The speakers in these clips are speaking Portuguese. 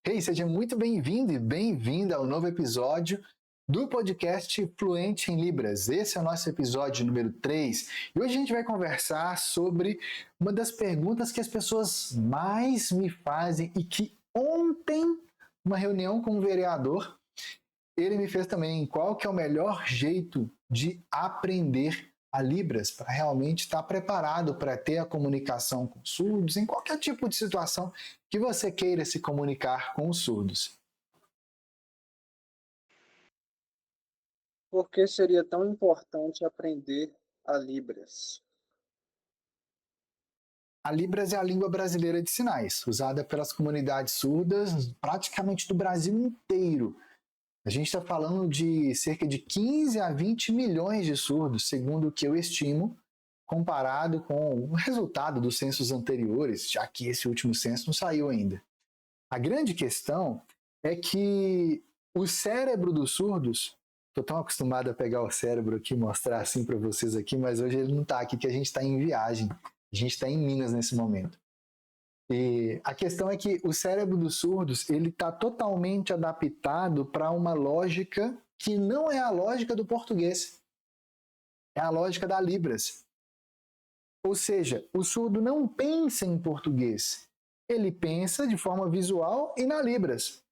Hey, seja muito bem-vindo e bem-vinda ao novo episódio do podcast Fluente em Libras. Esse é o nosso episódio número 3 e hoje a gente vai conversar sobre uma das perguntas que as pessoas mais me fazem e que ontem, numa reunião com um vereador, ele me fez também: qual que é o melhor jeito de aprender a Libras para realmente estar preparado para ter a comunicação com surdos em qualquer tipo de situação que você queira se comunicar com os surdos. Por que seria tão importante aprender a Libras? A Libras é a língua brasileira de sinais, usada pelas comunidades surdas praticamente do Brasil inteiro. A gente está falando de cerca de 15 a 20 milhões de surdos, segundo o que eu estimo, comparado com o resultado dos censos anteriores, já que esse último censo não saiu ainda. A grande questão é que o cérebro dos surdos, estou tão acostumado a pegar o cérebro aqui e mostrar assim para vocês aqui, mas hoje ele não está aqui, que a gente está em viagem. A gente está em Minas nesse momento. E a questão é que o cérebro dos surdos ele está totalmente adaptado para uma lógica que não é a lógica do português, é a lógica da Libras. Ou seja, o surdo não pensa em português, ele pensa de forma visual e na Libras.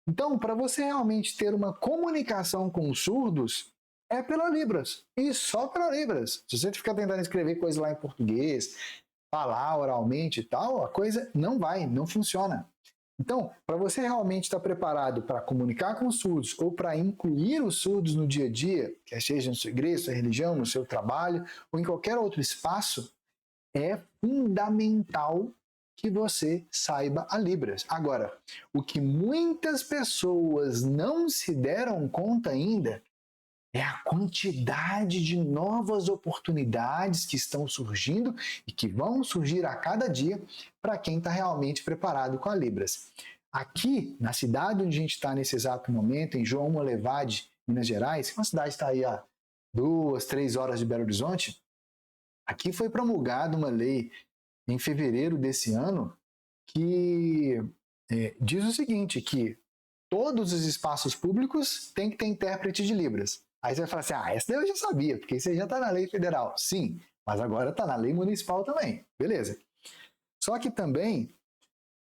Então, para você realmente ter uma comunicação com os surdos, é pela Libras. E só pela Libras. Se você ficar tentando escrever coisa lá em português, falar oralmente e tal, a coisa não vai, não funciona. Então, para você realmente estar preparado para comunicar com os surdos ou para incluir os surdos no dia a dia, quer seja na sua igreja, sua religião, no seu trabalho ou em qualquer outro espaço, é fundamental que você saiba a Libras. Agora, o que muitas pessoas não se deram conta ainda é a quantidade de novas oportunidades que estão surgindo e que vão surgir a cada dia para quem está realmente preparado com a Libras. Aqui, na cidade onde a gente está nesse exato momento, em João Molevade, Minas Gerais, uma cidade que está aí a 2, 3 horas de Belo Horizonte, aqui foi promulgada uma lei em fevereiro desse ano que diz o seguinte, que todos os espaços públicos têm que ter intérprete de Libras. Aí você vai falar assim, essa daí eu já sabia, porque isso aí já está na lei federal. Sim, mas agora está na lei municipal também. Beleza. Só que também,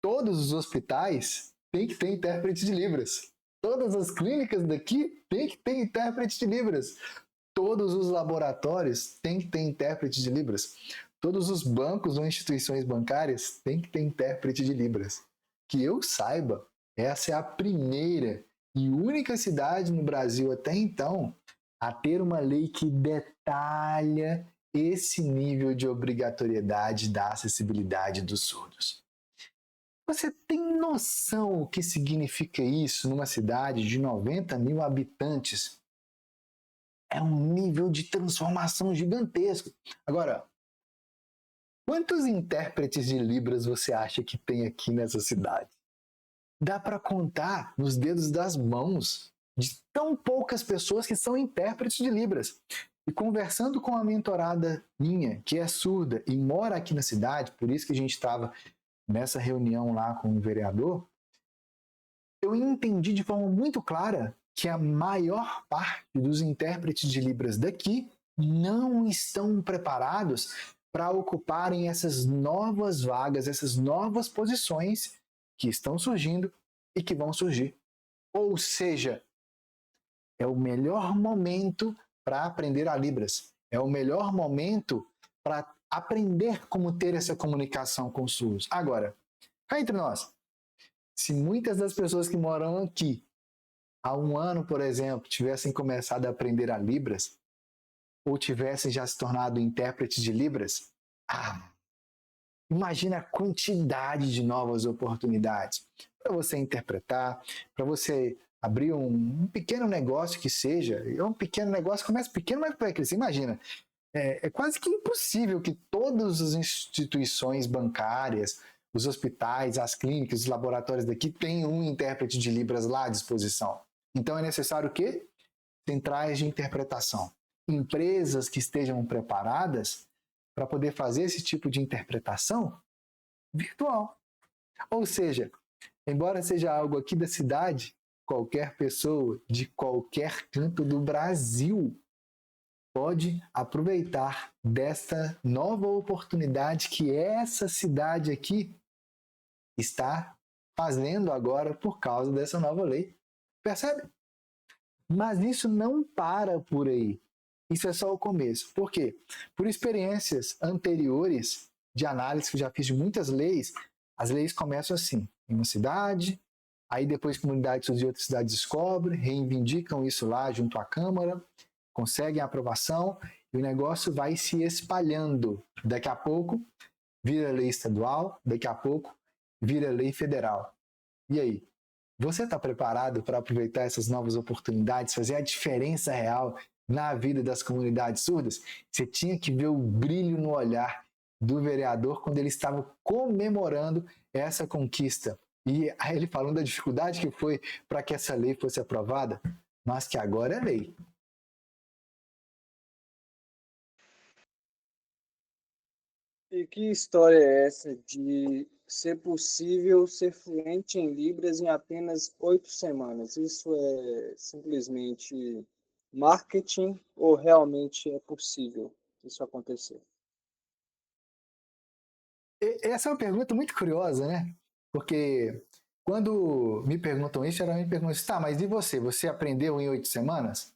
todos os hospitais têm que ter intérprete de Libras. Todas as clínicas daqui têm que ter intérprete de Libras. Todos os laboratórios têm que ter intérprete de Libras. Todos os bancos ou instituições bancárias têm que ter intérprete de Libras. Que eu saiba, essa é a primeira e única cidade no Brasil até então a ter uma lei que detalha esse nível de obrigatoriedade da acessibilidade dos surdos. Você tem noção o que significa isso numa cidade de 90 mil habitantes? É um nível de transformação gigantesco. Agora, quantos intérpretes de Libras você acha que tem aqui nessa cidade? Dá para contar nos dedos das mãos de tão poucas pessoas que são intérpretes de Libras. E conversando com a mentorada minha, que é surda e mora aqui na cidade, por isso que a gente estava nessa reunião lá com o vereador, eu entendi de forma muito clara que a maior parte dos intérpretes de Libras daqui não estão preparados para ocuparem essas novas vagas, essas novas posições que estão surgindo e que vão surgir. Ou seja, é o melhor momento para aprender a Libras. É o melhor momento para aprender como ter essa comunicação com os surdos. Agora, cá entre nós, se muitas das pessoas que moram aqui há um ano, por exemplo, tivessem começado a aprender a Libras, ou tivessem já se tornado intérpretes de Libras, imagina a quantidade de novas oportunidades para você interpretar, para você abrir um pequeno negócio que seja. É um pequeno negócio, começa pequeno, mas vai crescer. Imagina, é quase que impossível que todas as instituições bancárias, os hospitais, as clínicas, os laboratórios daqui tenham um intérprete de Libras lá à disposição. Então é necessário o quê? Centrais de interpretação. Empresas que estejam preparadas para poder fazer esse tipo de interpretação virtual. Ou seja, Embora seja algo aqui da cidade, qualquer pessoa de qualquer canto do Brasil pode aproveitar desta nova oportunidade que essa cidade aqui está fazendo agora por causa dessa nova lei. Percebe? Mas isso não para por aí. Isso é só o começo. Por quê? Por experiências anteriores de análise que eu já fiz de muitas leis, as leis começam assim, em uma cidade, aí depois comunidades de outras cidades descobrem, reivindicam isso lá junto à Câmara, conseguem a aprovação e o negócio vai se espalhando. Daqui a pouco vira lei estadual, daqui a pouco vira lei federal. E aí? Você está preparado para aproveitar essas novas oportunidades, fazer a diferença real na vida das comunidades surdas? Você tinha que ver o brilho no olhar do vereador quando ele estava comemorando essa conquista. E ele falando da dificuldade que foi para que essa lei fosse aprovada, mas que agora é lei. E que história é essa de ser possível ser fluente em Libras em apenas 8 semanas? Isso é simplesmente marketing ou realmente é possível isso acontecer? Essa é uma pergunta muito curiosa, né? Porque quando me perguntam isso, geralmente me perguntam assim, tá, mas e você? Você aprendeu em 8 semanas?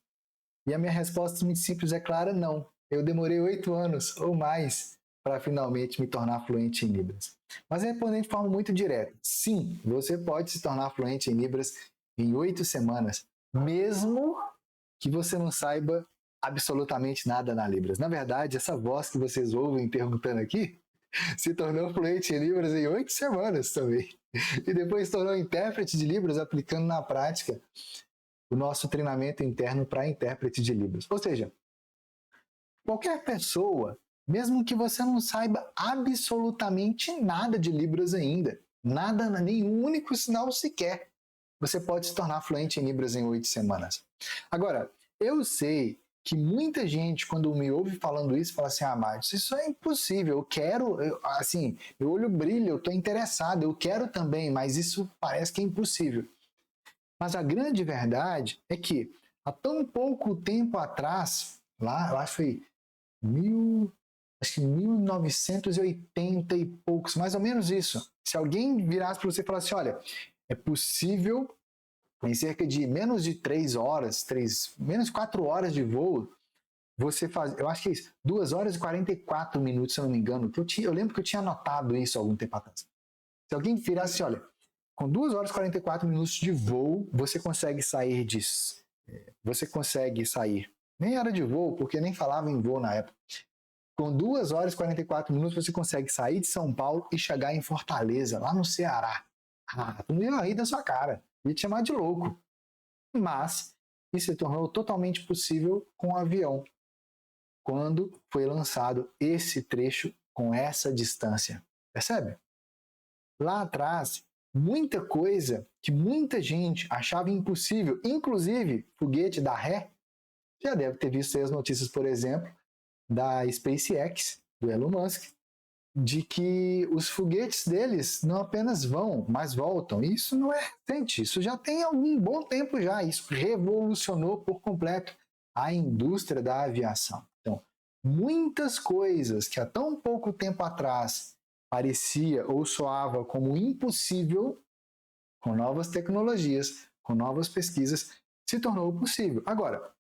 E a minha resposta muito simples é clara, não. Eu demorei 8 anos ou mais para finalmente me tornar fluente em Libras. Mas respondendo de forma muito direta, sim, você pode se tornar fluente em Libras em 8 semanas, mesmo que você não saiba absolutamente nada na Libras. Na verdade, essa voz que vocês ouvem perguntando aqui se tornou fluente em Libras em 8 semanas também. E depois se tornou intérprete de Libras aplicando na prática o nosso treinamento interno para intérprete de Libras. Ou seja, qualquer pessoa, mesmo que você não saiba absolutamente nada de Libras ainda, nada, nenhum único sinal sequer, você pode se tornar fluente em Libras em 8 semanas. Agora, eu sei que muita gente, quando me ouve falando isso, fala assim, Márcio, isso é impossível, eu quero, assim, meu olho brilha, eu estou interessado, eu quero também, mas isso parece que é impossível. Mas a grande verdade é que há tão pouco tempo atrás, lá, eu acho que foi acho que 1980 e poucos, mais ou menos isso. Se alguém virasse para você e falasse, olha, é possível em cerca de menos de 3 horas, menos de 4 horas de voo, você faz, eu acho que é isso, 2 horas e 44 minutos, se eu não me engano, eu lembro que eu tinha anotado isso há algum tempo atrás. Se alguém virasse, olha, com 2 horas e 44 minutos de voo, você consegue sair Você consegue sair. Nem era de voo, porque nem falava em voo na época. Com 2 horas e 44 minutos, você consegue sair de São Paulo e chegar em Fortaleza, lá no Ceará. Tu não ia rir da sua cara. Ia te chamar de louco. Mas isso se tornou totalmente possível com o avião, quando foi lançado esse trecho com essa distância. Percebe? Lá atrás, muita coisa que muita gente achava impossível, inclusive foguete da ré, já deve ter visto aí as notícias, por exemplo, da SpaceX, do Elon Musk, de que os foguetes deles não apenas vão, mas voltam. E isso não é recente, isso já tem algum bom tempo já. Isso revolucionou por completo a indústria da aviação. Então, muitas coisas que há tão pouco tempo atrás parecia ou soava como impossível, com novas tecnologias, com novas pesquisas, se tornou possível. Agora,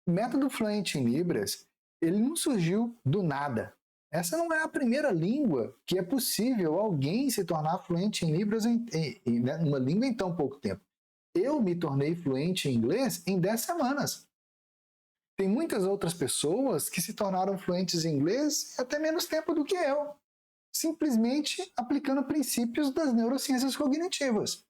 o método Fluent em Libras, ele não surgiu do nada. Essa não é a primeira língua que é possível alguém se tornar fluente em Libras uma língua em tão pouco tempo. Eu me tornei fluente em inglês em 10 semanas. Tem muitas outras pessoas que se tornaram fluentes em inglês em até menos tempo do que eu, simplesmente aplicando princípios das neurociências cognitivas.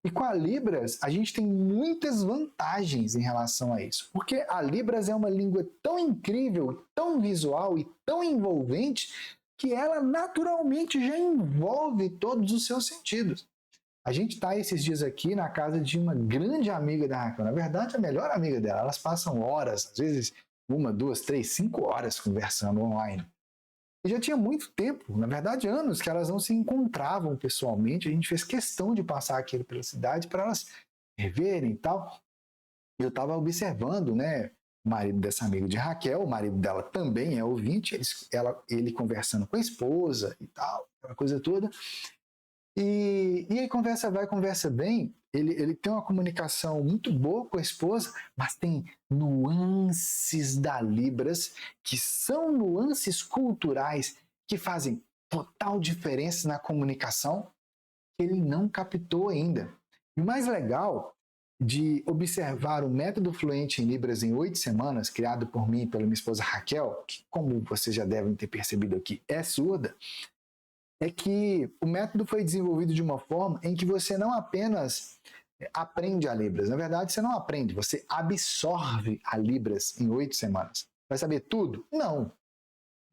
E com a Libras, a gente tem muitas vantagens em relação a isso, porque a Libras é uma língua tão incrível, tão visual e tão envolvente, que ela naturalmente já envolve todos os seus sentidos. A gente está esses dias aqui na casa de uma grande amiga da Raquel, na verdade a melhor amiga dela, elas passam horas, às vezes 1, 2, 3, 5 horas conversando online. E já tinha muito tempo, na verdade anos, que elas não se encontravam pessoalmente. A gente fez questão de passar aquilo pela cidade para elas reverem e tal. Eu estava observando, né, o marido dessa amiga de Raquel, o marido dela também é ouvinte, ele conversando com a esposa e tal, aquela coisa toda. E aí conversa vai, conversa bem, ele tem uma comunicação muito boa com a esposa, mas tem nuances da Libras, que são nuances culturais que fazem total diferença na comunicação, que ele não captou ainda. E o mais legal de observar o método fluente em Libras em 8 semanas, criado por mim e pela minha esposa Raquel, que, como vocês já devem ter percebido aqui, é surda, é que o método foi desenvolvido de uma forma em que você não apenas aprende a Libras, na verdade você não aprende, você absorve a Libras em 8 semanas. Vai saber tudo? Não.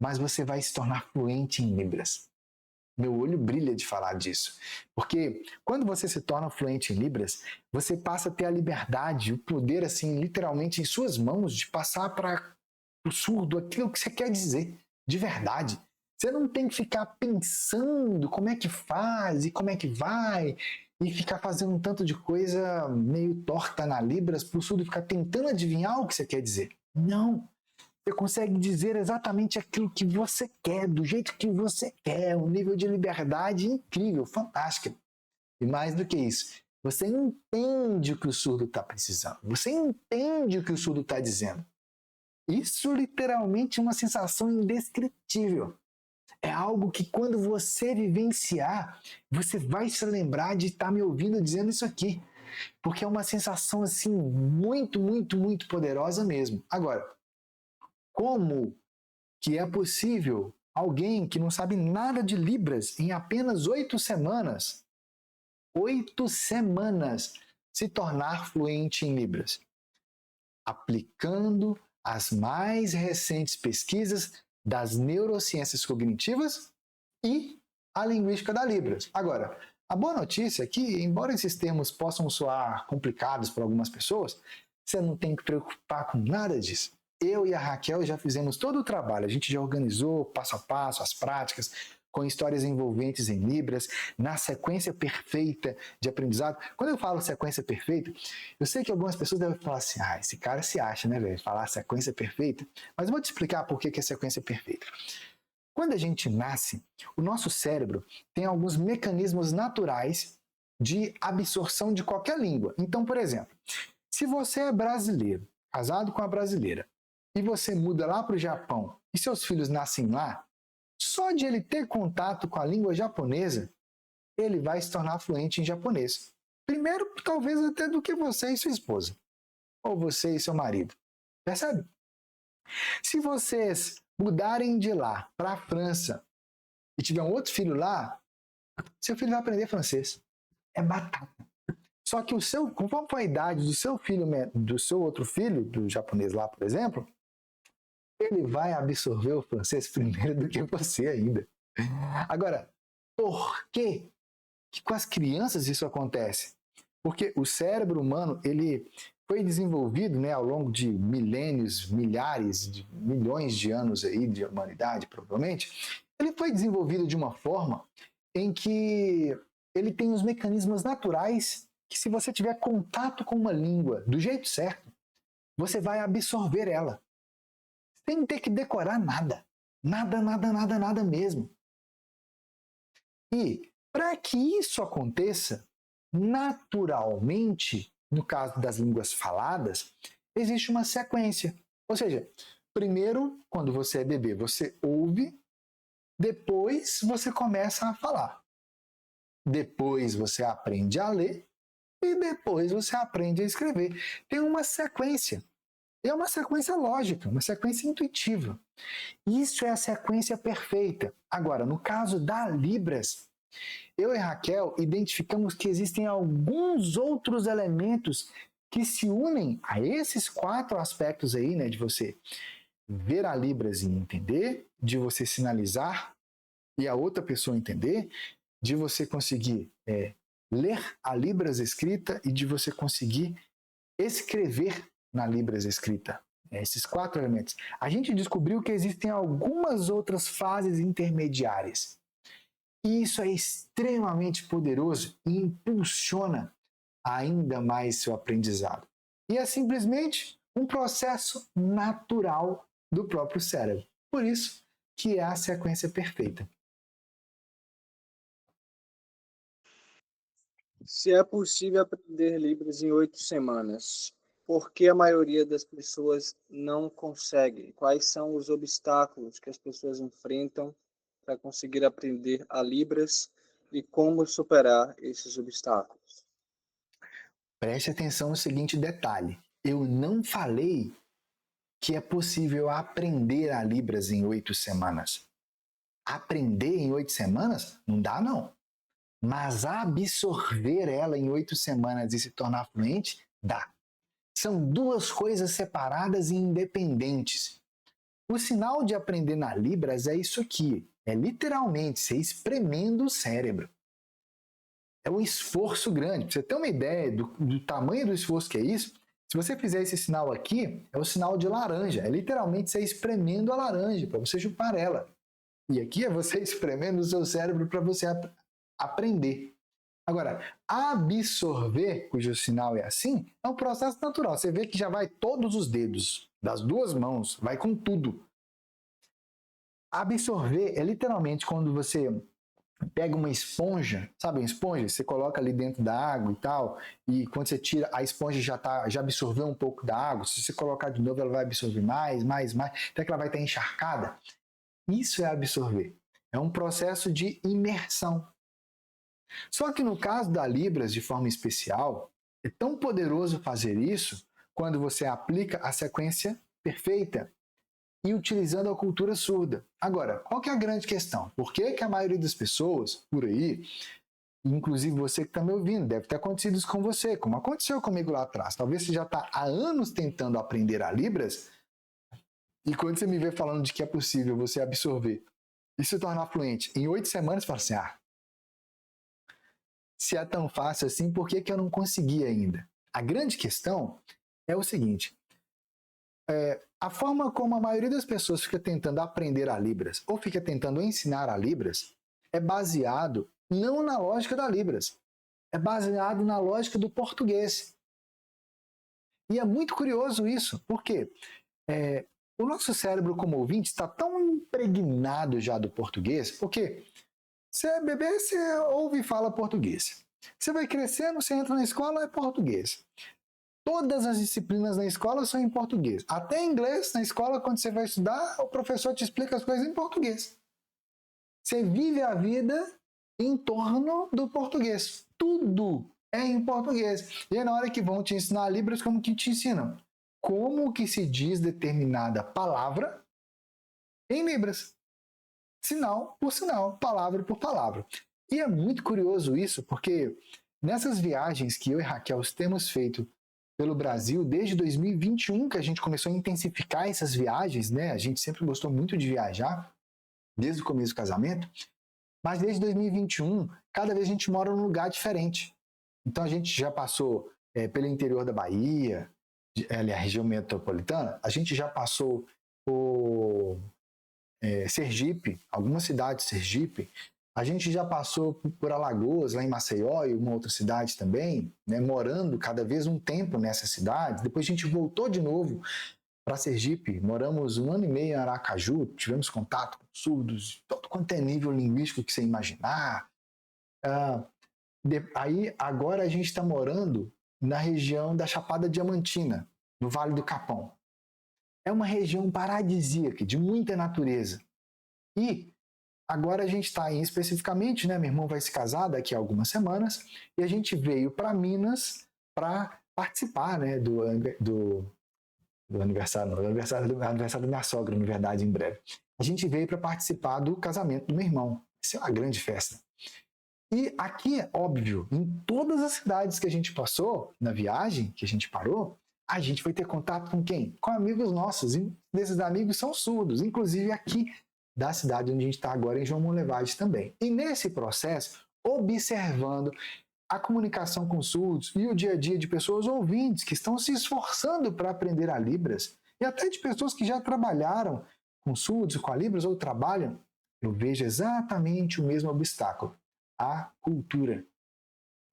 Mas você vai se tornar fluente em Libras. Meu olho brilha de falar disso. Porque quando você se torna fluente em Libras, você passa a ter a liberdade, o poder, assim, literalmente em suas mãos, de passar para o surdo aquilo que você quer dizer, de verdade. Você não tem que ficar pensando como é que faz e como é que vai, e ficar fazendo um tanto de coisa meio torta na Libras para o surdo ficar tentando adivinhar o que você quer dizer. Não. Você consegue dizer exatamente aquilo que você quer, do jeito que você quer, um nível de liberdade incrível, fantástico. E mais do que isso, você entende o que o surdo está precisando, você entende o que o surdo está dizendo. Isso literalmente é uma sensação indescritível. É algo que quando você vivenciar, você vai se lembrar de estar me ouvindo dizendo isso aqui. Porque é uma sensação assim muito, muito, muito poderosa mesmo. Agora, como que é possível alguém que não sabe nada de Libras em apenas 8 semanas, 8 semanas, se tornar fluente em Libras? Aplicando as mais recentes pesquisas das neurociências cognitivas e a linguística da Libras. Agora, a boa notícia é que, embora esses termos possam soar complicados para algumas pessoas, você não tem que preocupar com nada disso. Eu e a Raquel já fizemos todo o trabalho, a gente já organizou passo a passo as práticas, com histórias envolventes em Libras, na sequência perfeita de aprendizado. Quando eu falo sequência perfeita, eu sei que algumas pessoas devem falar assim, esse cara se acha, né, velho, falar sequência perfeita, mas eu vou te explicar por que é sequência perfeita. Quando a gente nasce, o nosso cérebro tem alguns mecanismos naturais de absorção de qualquer língua. Então, por exemplo, se você é brasileiro, casado com a brasileira, e você muda lá para o Japão e seus filhos nascem lá, só de ele ter contato com a língua japonesa, ele vai se tornar fluente em japonês. Primeiro, talvez até do que você e sua esposa, ou você e seu marido. Percebe? Se vocês mudarem de lá para a França e tiver um outro filho lá, seu filho vai aprender francês. É batata. Só que conforme for a idade do seu filho, do seu outro filho, do japonês lá, por exemplo, ele vai absorver o francês primeiro do que você ainda. Agora, por que com as crianças isso acontece? Porque o cérebro humano, ele foi desenvolvido, né, ao longo de milênios, milhares, de milhões de anos aí de humanidade, provavelmente, ele foi desenvolvido de uma forma em que ele tem os mecanismos naturais que, se você tiver contato com uma língua do jeito certo, você vai absorver ela. Sem ter que decorar nada. Nada, nada, nada, nada mesmo. E para que isso aconteça, naturalmente, no caso das línguas faladas, existe uma sequência. Ou seja, primeiro, quando você é bebê, você ouve, depois você começa a falar. Depois você aprende a ler e depois você aprende a escrever. Tem uma sequência. É uma sequência lógica, uma sequência intuitiva. Isso é a sequência perfeita. Agora, no caso da Libras, eu e Raquel identificamos que existem alguns outros elementos que se unem a esses 4 aspectos aí, né, de você ver a Libras e entender, de você sinalizar e a outra pessoa entender, de você conseguir ler a Libras escrita e de você conseguir escrever na Libras escrita. esses 4 elementos, a gente descobriu que existem algumas outras fases intermediárias. E isso é extremamente poderoso e impulsiona ainda mais seu aprendizado. E é simplesmente um processo natural do próprio cérebro. Por isso que é a sequência perfeita. Se é possível aprender Libras em 8 semanas, por que a maioria das pessoas não consegue? Quais são os obstáculos que as pessoas enfrentam para conseguir aprender a Libras e como superar esses obstáculos? Preste atenção no seguinte detalhe. Eu não falei que é possível aprender a Libras em 8 semanas. Aprender em 8 semanas? Não dá, não. Mas absorver ela em 8 semanas e se tornar fluente? Dá. São duas coisas separadas e independentes. O sinal de aprender na Libras é isso aqui. É literalmente você espremendo o cérebro. É um esforço grande. Pra você ter uma ideia do tamanho do esforço que é isso, se você fizer esse sinal aqui, é o sinal de laranja. É literalmente você espremendo a laranja para você chupar ela. E aqui é você espremendo o seu cérebro para você aprender. Agora, absorver, cujo sinal é assim, é um processo natural. Você vê que já vai todos os dedos das 2 mãos, vai com tudo. Absorver é literalmente quando você pega uma esponja, sabe uma esponja? Você coloca ali dentro da água e tal, e quando você tira, a esponja já absorveu um pouco da água. Se você colocar de novo, ela vai absorver mais, até que ela vai estar encharcada. Isso é absorver. É um processo de imersão. Só que no caso da Libras, de forma especial, é tão poderoso fazer isso quando você aplica a sequência perfeita e utilizando a cultura surda. Agora, qual que é a grande questão? Por que a maioria das pessoas por aí, inclusive você que está me ouvindo, deve ter acontecido isso com você, como aconteceu comigo lá atrás. Talvez você já está há anos tentando aprender a Libras e quando você me vê falando de que é possível você absorver e se tornar fluente em 8 semanas, você fala assim, se é tão fácil assim, por que eu não consegui ainda? A grande questão é o seguinte, a forma como a maioria das pessoas fica tentando aprender a Libras ou fica tentando ensinar a Libras é baseado não na lógica da Libras, é baseado na lógica do português. E é muito curioso isso, porque o nosso cérebro como ouvinte está tão impregnado já do português, porque você é bebê, você ouve e fala português. Você vai crescendo, você entra na escola, é português. Todas as disciplinas na escola são em português. Até inglês, na escola, quando você vai estudar, o professor te explica as coisas em português. Você vive a vida em torno do português. Tudo é em português. E aí, na hora que vão te ensinar Libras, como que te ensinam? Como que se diz determinada palavra em Libras? Sinal por sinal, palavra por palavra. E é muito curioso isso, porque nessas viagens que eu e Raquel temos feito pelo Brasil, desde 2021 que a gente começou a intensificar essas viagens, né? A gente sempre gostou muito de viajar, desde o começo do casamento, mas desde 2021, cada vez a gente mora num lugar diferente. Então a gente já passou pelo interior da Bahia, a região metropolitana, a gente já passou por Sergipe, algumas cidades de Sergipe, a gente já passou por Alagoas, lá em Maceió, e uma outra cidade também, né, morando cada vez um tempo nessas cidades. Depois a gente voltou de novo para Sergipe, moramos 1 ano e meio em Aracaju, tivemos contato com surdos, todo quanto é nível linguístico que você imaginar. Aí agora a gente está morando na região da Chapada Diamantina, no Vale do Capão. É uma região paradisíaca, de muita natureza. E agora a gente está especificamente, né? Meu irmão vai se casar daqui a algumas semanas e a gente veio para Minas para participar, né, do aniversário, do aniversário da minha sogra, na verdade, em breve. A gente veio para participar do casamento do meu irmão. Isso é uma grande festa. E aqui é óbvio, em todas as cidades que a gente passou, na viagem que a gente parou, a gente vai ter contato com quem? Com amigos nossos. E desses amigos são surdos, inclusive aqui da cidade onde a gente está agora, em João Monlevade também. E nesse processo, observando a comunicação com surdos e o dia a dia de pessoas ouvintes que estão se esforçando para aprender a Libras, e até de pessoas que já trabalharam com surdos, com a Libras ou trabalham, eu vejo exatamente o mesmo obstáculo, a cultura.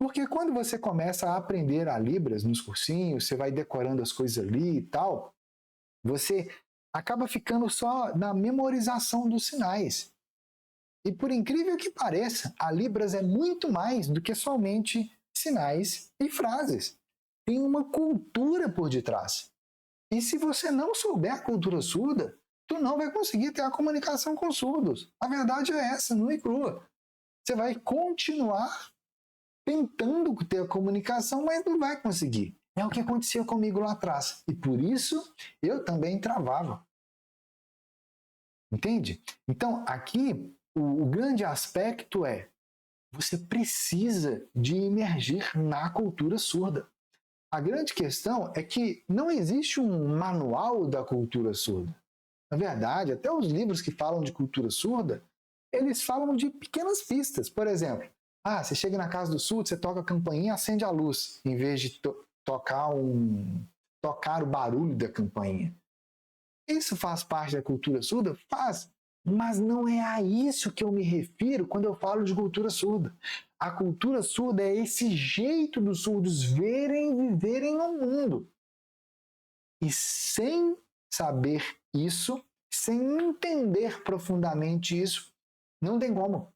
Porque quando você começa a aprender a Libras nos cursinhos, você vai decorando as coisas ali e tal, você acaba ficando só na memorização dos sinais. E por incrível que pareça, a Libras é muito mais do que somente sinais e frases. Tem uma cultura por detrás. E se você não souber a cultura surda, tu não vai conseguir ter a comunicação com surdos. A verdade é essa, nua e crua. Você vai continuar tentando ter a comunicação, mas não vai conseguir. É o que acontecia comigo lá atrás. E por isso eu também travava. Entende? Então, aqui, o grande aspecto é você precisa de emergir na cultura surda. A grande questão é que não existe um manual da cultura surda. Na verdade, até os livros que falam de cultura surda, eles falam de pequenas pistas. Por exemplo, você chega na casa do surdo, você toca a campainha, acende a luz, em vez de tocar o barulho da campainha. Isso faz parte da cultura surda? Faz. Mas não é a isso que eu me refiro quando eu falo de cultura surda. A cultura surda é esse jeito dos surdos verem e viverem no mundo. E sem saber isso, sem entender profundamente isso, não tem como.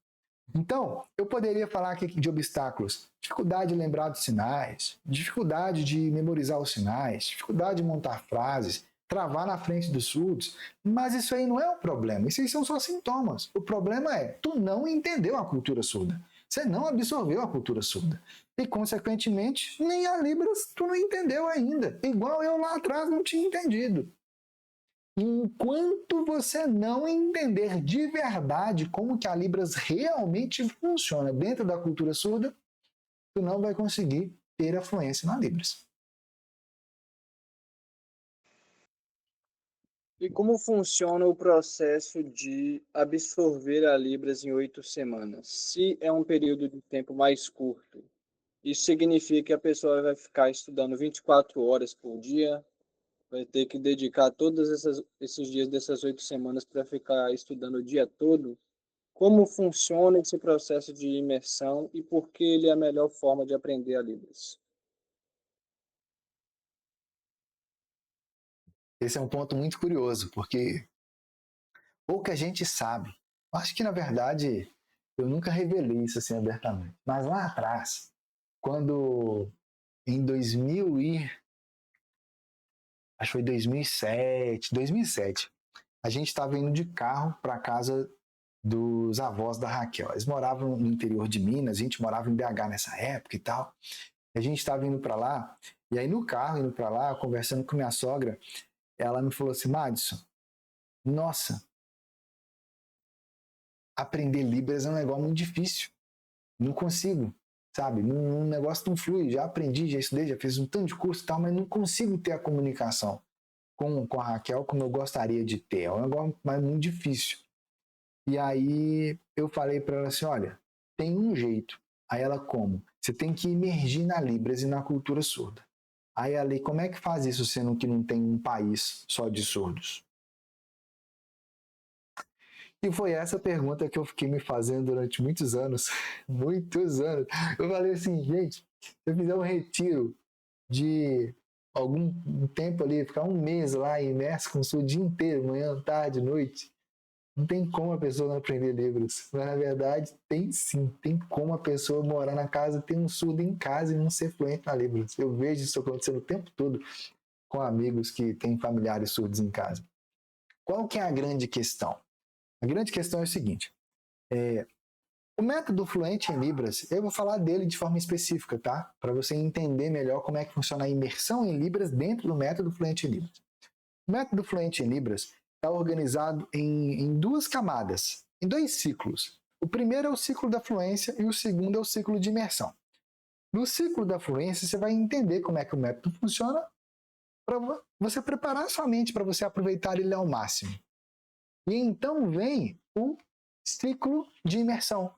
Então, eu poderia falar aqui de obstáculos. Dificuldade de lembrar dos sinais, dificuldade de memorizar os sinais, dificuldade de montar frases, travar na frente dos surdos, mas isso aí não é o problema, isso aí são só sintomas. O problema é, tu não entendeu a cultura surda, você não absorveu a cultura surda, e consequentemente, nem a Libras tu não entendeu ainda, igual eu lá atrás não tinha entendido. Enquanto você não entender de verdade como que a Libras realmente funciona dentro da cultura surda, tu não vai conseguir ter a fluência na Libras. E como funciona o processo de absorver a Libras em 8 semanas? Se é um período de tempo mais curto, isso significa que a pessoa vai ficar estudando 24 horas por dia, vai ter que dedicar todos esses dias dessas 8 semanas para ficar estudando o dia todo? Como funciona esse processo de imersão e por que ele é a melhor forma de aprender a Libras? Esse é um ponto muito curioso, porque pouca gente sabe. Acho que, na verdade, eu nunca revelei isso assim abertamente. Mas lá atrás, quando em 2000 acho que foi 2007, a gente estava indo de carro para casa dos avós da Raquel. Eles moravam no interior de Minas, a gente morava em BH nessa época e tal. A gente estava indo para lá, e aí no carro, indo para lá, conversando com minha sogra, ela me falou assim, Madison, nossa, aprender Libras é um negócio muito difícil. Não consigo, sabe? Um negócio não flui. Já aprendi, já estudei, já fiz um tanto de curso e tal, mas não consigo ter a comunicação com a Raquel como eu gostaria de ter. É um negócio muito difícil. E aí eu falei para ela assim, olha, tem um jeito. Aí ela, como? Você tem que emergir na Libras e na cultura surda. Aí ela, como é que faz isso sendo que não tem um país só de surdos? E foi essa pergunta que eu fiquei me fazendo durante muitos anos. Muitos anos. Eu falei assim, gente, se eu fizer um retiro de algum tempo ali, ficar um mês lá imerso com o dia inteiro, manhã, tarde, noite, não tem como a pessoa não aprender Libras. Mas na verdade, tem sim. Tem como a pessoa morar na casa, ter um surdo em casa e não ser fluente na Libras. Eu vejo isso acontecendo o tempo todo com amigos que têm familiares surdos em casa. Qual que é a grande questão? A grande questão é o seguinte, o método fluente em Libras, eu vou falar dele de forma específica, tá? Para você entender melhor como é que funciona a imersão em Libras dentro do método fluente em Libras. O método fluente em Libras está organizado em duas camadas, em dois ciclos. O primeiro é o ciclo da fluência e o segundo é o ciclo de imersão. No ciclo da fluência, você vai entender como é que o método funciona para você preparar sua mente para você aproveitar ele ao máximo. E então vem o ciclo de imersão.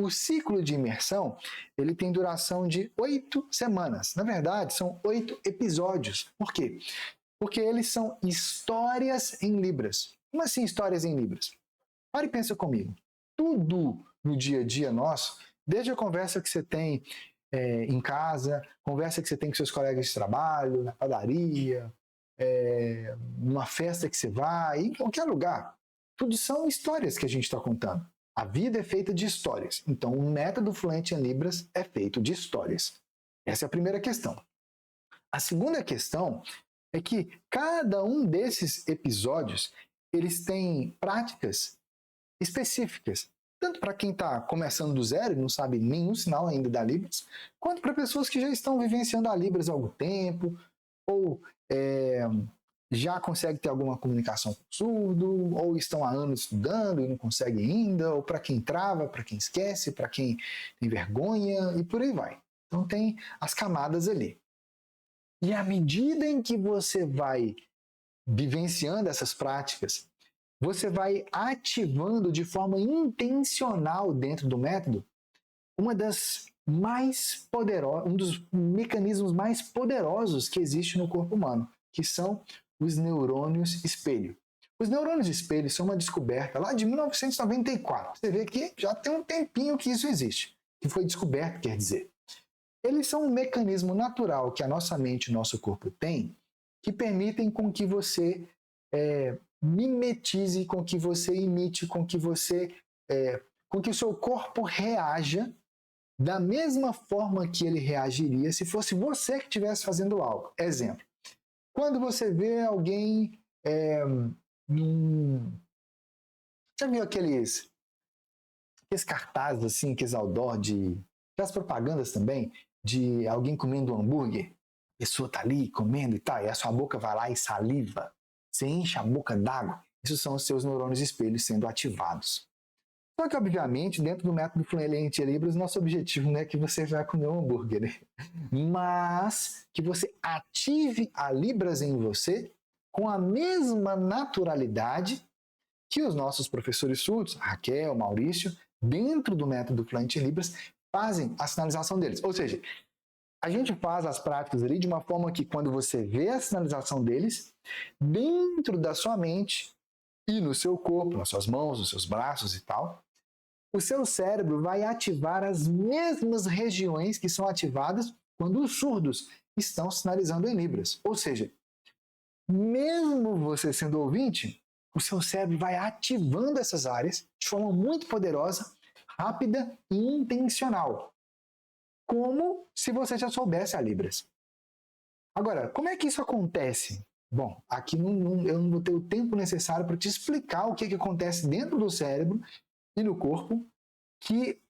O ciclo de imersão ele tem duração de 8 semanas. Na verdade, são 8 episódios. Por quê? Porque eles são histórias em Libras. Como assim histórias em Libras? Para e pensa comigo. Tudo no dia a dia nosso, desde a conversa que você tem em casa, conversa que você tem com seus colegas de trabalho, na padaria, numa festa que você vai, em qualquer lugar. Tudo são histórias que a gente está contando. A vida é feita de histórias. Então, o método Fluente em Libras é feito de histórias. Essa é a primeira questão. A segunda questão é que cada um desses episódios, eles têm práticas específicas, tanto para quem está começando do zero e não sabe nenhum sinal ainda da Libras, quanto para pessoas que já estão vivenciando a Libras há algum tempo, ou já conseguem ter alguma comunicação com o surdo, ou estão há anos estudando e não conseguem ainda, ou para quem trava, para quem esquece, para quem tem vergonha, e por aí vai. Então tem as camadas ali. E à medida em que você vai vivenciando essas práticas, você vai ativando de forma intencional dentro do método um dos mecanismos mais poderosos que existe no corpo humano, que são os neurônios espelho. Os neurônios espelho são uma descoberta lá de 1994. Você vê que já tem um tempinho que isso existe, que foi descoberto, quer dizer. Eles são um mecanismo natural que a nossa mente e o nosso corpo têm, que permitem com que você mimetize, com que você imite, com que o seu corpo reaja da mesma forma que ele reagiria se fosse você que estivesse fazendo algo. Exemplo, quando você vê alguém Já viu aqueles cartazes assim, aqueles outdoor aquelas propagandas também, de alguém comendo um hambúrguer? A pessoa tá ali comendo e tal, e a sua boca vai lá e saliva. Você enche a boca d'água. Isso são os seus neurônios espelhos sendo ativados. Só que, obviamente, dentro do método Fluente em Libras, nosso objetivo não é que você vá comer um hambúrguer, né? Mas que você ative a Libras em você com a mesma naturalidade que os nossos professores surdos, Raquel, Maurício, dentro do método Fluente em Libras, fazem a sinalização deles. Ou seja, a gente faz as práticas ali de uma forma que quando você vê a sinalização deles, dentro da sua mente e no seu corpo, nas suas mãos, nos seus braços e tal, o seu cérebro vai ativar as mesmas regiões que são ativadas quando os surdos estão sinalizando em Libras. Ou seja, mesmo você sendo ouvinte, o seu cérebro vai ativando essas áreas de forma muito poderosa, rápida e intencional, como se você já soubesse a Libras. Agora, como é que isso acontece? Bom, aqui eu não vou ter o tempo necessário para te explicar o que acontece dentro do cérebro e no corpo, que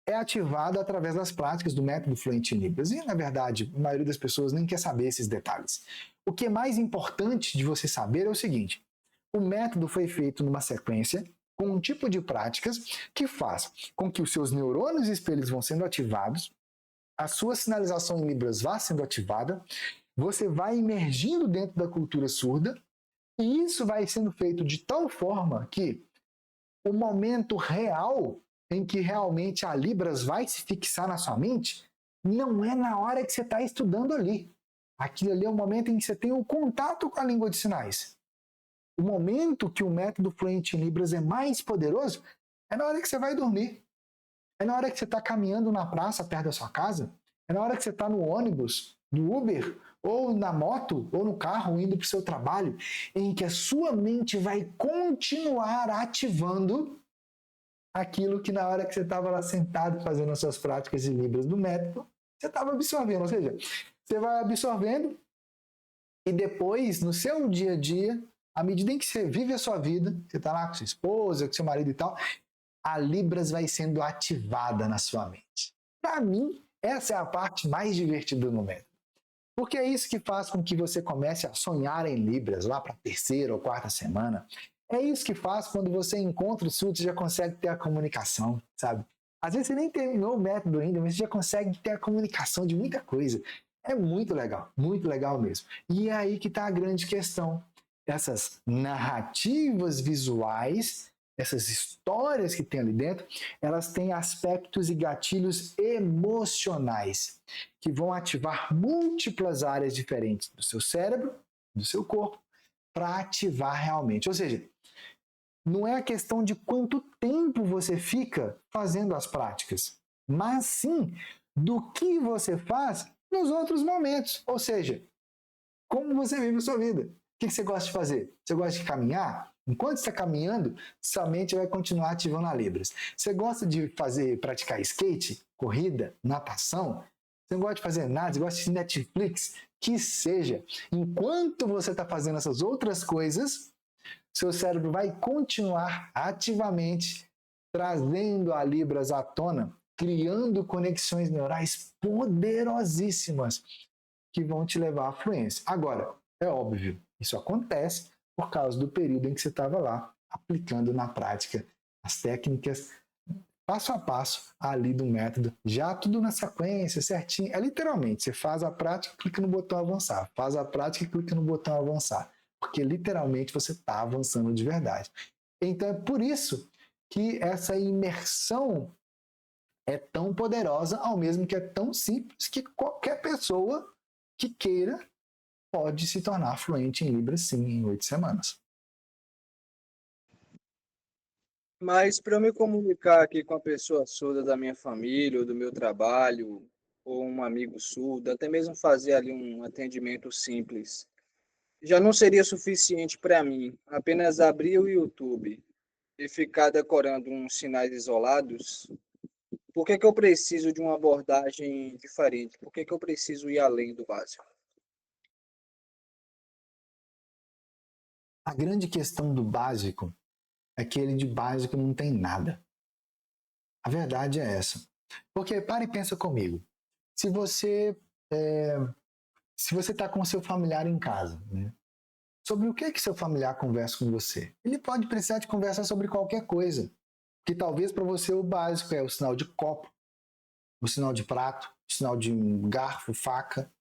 é ativado através das práticas do método Fluente em Libras. E, na verdade, a maioria das pessoas nem quer saber esses detalhes. O que é mais importante de você saber é o seguinte: o método foi feito numa sequência com um tipo de práticas que faz com que os seus neurônios espelhos vão sendo ativados, a sua sinalização em Libras vá sendo ativada, você vai emergindo dentro da cultura surda, e isso vai sendo feito de tal forma que o momento real em que realmente a Libras vai se fixar na sua mente não é na hora que você está estudando ali. Aquilo ali é o momento em que você tem o contato com a língua de sinais. O momento que o método Fluente em Libras é mais poderoso é na hora que você vai dormir. É na hora que você está caminhando na praça perto da sua casa. É na hora que você está no ônibus, no Uber, ou na moto, ou no carro, indo para o seu trabalho, em que a sua mente vai continuar ativando aquilo que na hora que você estava lá sentado fazendo as suas práticas de Libras do método, você estava absorvendo. Ou seja, você vai absorvendo e depois, no seu dia a dia, à medida em que você vive a sua vida, você está lá com sua esposa, com seu marido e tal, a Libras vai sendo ativada na sua mente. Para mim, essa é a parte mais divertida do método. Porque é isso que faz com que você comece a sonhar em Libras lá para a terceira ou quarta semana. É isso que faz quando você encontra o surdo, você já consegue ter a comunicação, sabe? Às vezes você nem terminou o método ainda, mas você já consegue ter a comunicação de muita coisa. É muito legal mesmo. E é aí que está a grande questão. Essas narrativas visuais, essas histórias que tem ali dentro, elas têm aspectos e gatilhos emocionais que vão ativar múltiplas áreas diferentes do seu cérebro do seu corpo para ativar realmente. Ou seja, não é a questão de quanto tempo você fica fazendo as práticas, mas sim do que você faz nos outros momentos. Ou seja, como você vive a sua vida. O que você gosta de fazer? Você gosta de caminhar? Enquanto você está caminhando, sua mente vai continuar ativando a Libras. Você gosta de praticar skate, corrida, natação? Você não gosta de fazer nada? Você gosta de Netflix? Que seja. Enquanto você está fazendo essas outras coisas, seu cérebro vai continuar ativamente trazendo a Libras à tona, criando conexões neurais poderosíssimas que vão te levar à fluência. Agora, é óbvio, isso acontece por causa do período em que você estava lá, aplicando na prática as técnicas passo a passo ali do método, já tudo na sequência, certinho. É literalmente, você faz a prática, clica no botão avançar. Faz a prática e clica no botão avançar. Porque literalmente você está avançando de verdade. Então é por isso que essa imersão é tão poderosa, ao mesmo que é tão simples que qualquer pessoa que queira pode se tornar fluente em Libras, sim, em 8 semanas. Mas para eu me comunicar aqui com a pessoa surda da minha família, ou do meu trabalho, ou um amigo surdo, até mesmo fazer ali um atendimento simples, já não seria suficiente para mim apenas abrir o YouTube e ficar decorando uns sinais isolados? Por que que eu preciso de uma abordagem diferente? Por que que eu preciso ir além do básico? A grande questão do básico é que ele de básico não tem nada. A verdade é essa. Porque para e pensa comigo. Se você é, se você está com o seu familiar em casa, né? Sobre o que seu familiar conversa com você? Ele pode precisar de conversar sobre qualquer coisa. Que talvez para você o básico é o sinal de copo, o sinal de prato, o sinal de garfo, faca.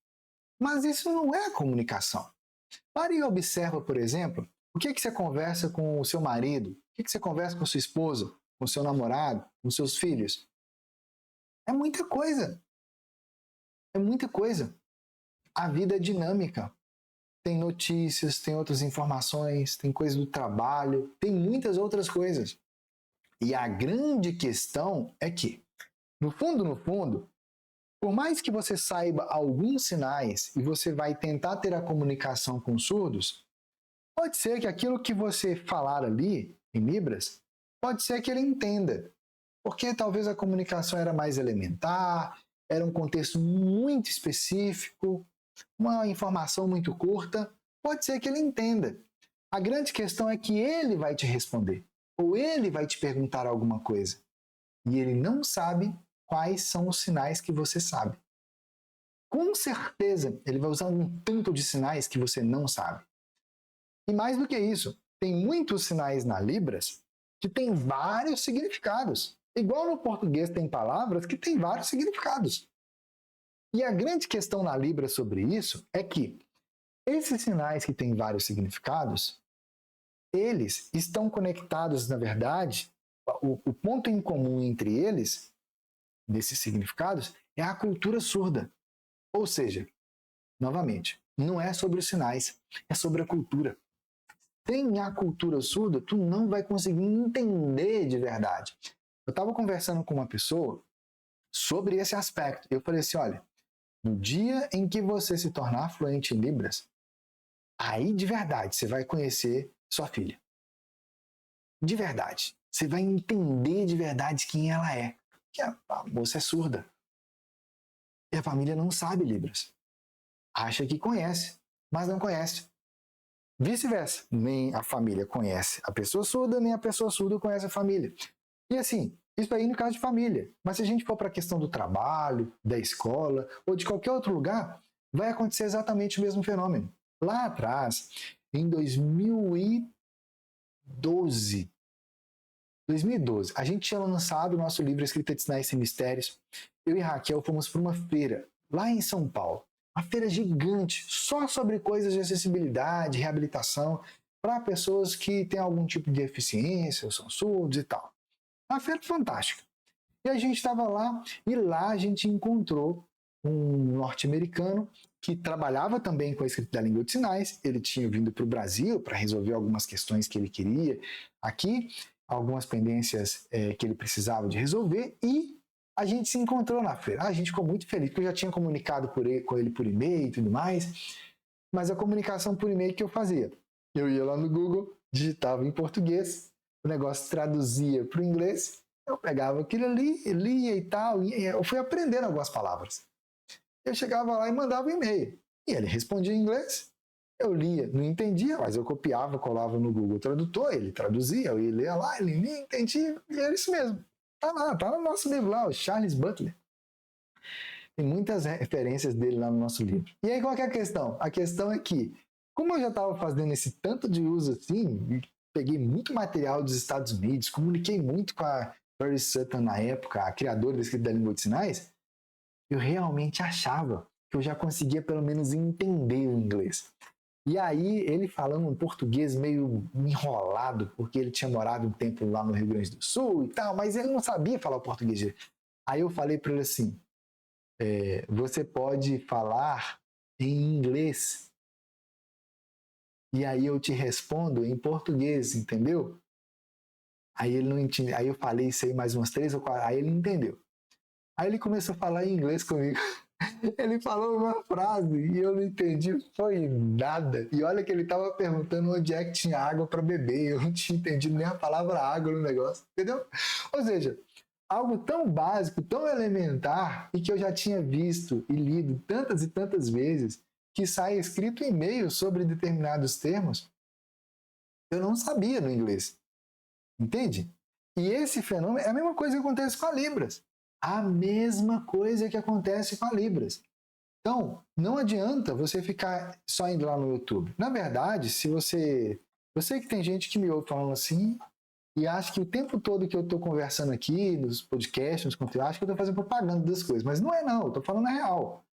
Mas isso não é comunicação. Pare e observa, por exemplo, o que você conversa com o seu marido, o que você conversa com sua esposa, com o seu namorado, com seus filhos. É muita coisa. É muita coisa. A vida é dinâmica. Tem notícias, tem outras informações, tem coisa do trabalho, tem muitas outras coisas. E a grande questão é que, no fundo, por mais que você saiba alguns sinais e você vai tentar ter a comunicação com surdos, pode ser que aquilo que você falar ali, em Libras, pode ser que ele entenda. Porque talvez a comunicação era mais elementar, era um contexto muito específico, uma informação muito curta. Pode ser que ele entenda. A grande questão é que ele vai te responder, ou ele vai te perguntar alguma coisa. E ele não sabe quais são os sinais que você sabe. Com certeza, ele vai usar um tanto de sinais que você não sabe. E mais do que isso, tem muitos sinais na Libras que têm vários significados. Igual no português tem palavras que têm vários significados. E a grande questão na Libras sobre isso é que esses sinais que têm vários significados, eles estão conectados, na verdade, o ponto em comum entre eles, desses significados, é a cultura surda. Ou seja, novamente, não é sobre os sinais, é sobre a cultura. Sem a cultura surda, tu não vai conseguir entender de verdade. Eu estava conversando com uma pessoa sobre esse aspecto. Eu falei assim, olha, no dia em que você se tornar fluente em Libras, aí de verdade você vai conhecer sua filha. De verdade. Você vai entender de verdade quem ela é. Que a moça é surda. E a família não sabe Libras. Acha que conhece, mas não conhece. Vice-versa. Nem a família conhece a pessoa surda, nem a pessoa surda conhece a família. E assim, isso aí no caso de família. Mas se a gente for para a questão do trabalho, da escola ou de qualquer outro lugar, vai acontecer exatamente o mesmo fenômeno. Lá atrás, em 2012, a gente tinha lançado o nosso livro Escrita de Sinais e Mistérios. Eu e Raquel fomos para uma feira lá em São Paulo. Uma feira gigante, só sobre coisas de acessibilidade, reabilitação, para pessoas que têm algum tipo de deficiência, ou são surdos e tal. Uma feira fantástica. E a gente estava lá, e lá a gente encontrou um norte-americano que trabalhava também com a escrita da língua de sinais. Ele tinha vindo para o Brasil para resolver algumas questões que ele queria aqui, algumas pendências que ele precisava de resolver, e a gente se encontrou na feira. A gente ficou muito feliz, porque eu já tinha comunicado com ele por e-mail e tudo mais, mas a comunicação por e-mail que eu fazia? Eu ia lá no Google, digitava em português, o negócio traduzia para o inglês, eu pegava aquilo ali, lia e tal, e eu fui aprendendo algumas palavras. Eu chegava lá e mandava um e-mail, e ele respondia em inglês, eu lia, não entendia, mas eu copiava, colava no Google Tradutor, ele traduzia, eu ia ler lá, ele nem entendia, e era isso mesmo. Tá lá, tá no nosso livro lá, o Charles Butler. Tem muitas referências dele lá no nosso livro. E aí qual que é a questão? A questão é que, como eu já estava fazendo esse tanto de uso assim, peguei muito material dos Estados Unidos, comuniquei muito com a Paris Sutton na época, a criadora da escrita da língua de sinais, eu realmente achava que eu já conseguia pelo menos entender o inglês. E aí ele falando um português meio enrolado, porque ele tinha morado um tempo lá no Rio Grande do Sul e tal, mas ele não sabia falar o português. Aí eu falei para ele assim, você pode falar em inglês e aí eu te respondo em português, entendeu? Aí ele não entendeu. Aí eu falei isso aí mais umas 3 ou 4, aí ele entendeu. Aí ele começou a falar em inglês comigo. Ele falou uma frase e eu não entendi, foi nada. E olha que ele estava perguntando onde é que tinha água para beber. Eu não tinha entendido nem a palavra água no negócio, entendeu? Ou seja, algo tão básico, tão elementar, e que eu já tinha visto e lido tantas e tantas vezes, que sai escrito em e-mail sobre determinados termos, eu não sabia no inglês. Entende? E esse fenômeno é a mesma coisa que acontece com a Libras. A mesma coisa que acontece com a Libras. Então, não adianta você ficar só indo lá no YouTube. Na verdade, se você... Eu sei que tem gente que me ouve falando assim e acha que o tempo todo que eu estou conversando aqui, nos podcasts, nos conteúdos, acha que eu estou fazendo propaganda das coisas. Mas não é não, eu estou falando a real.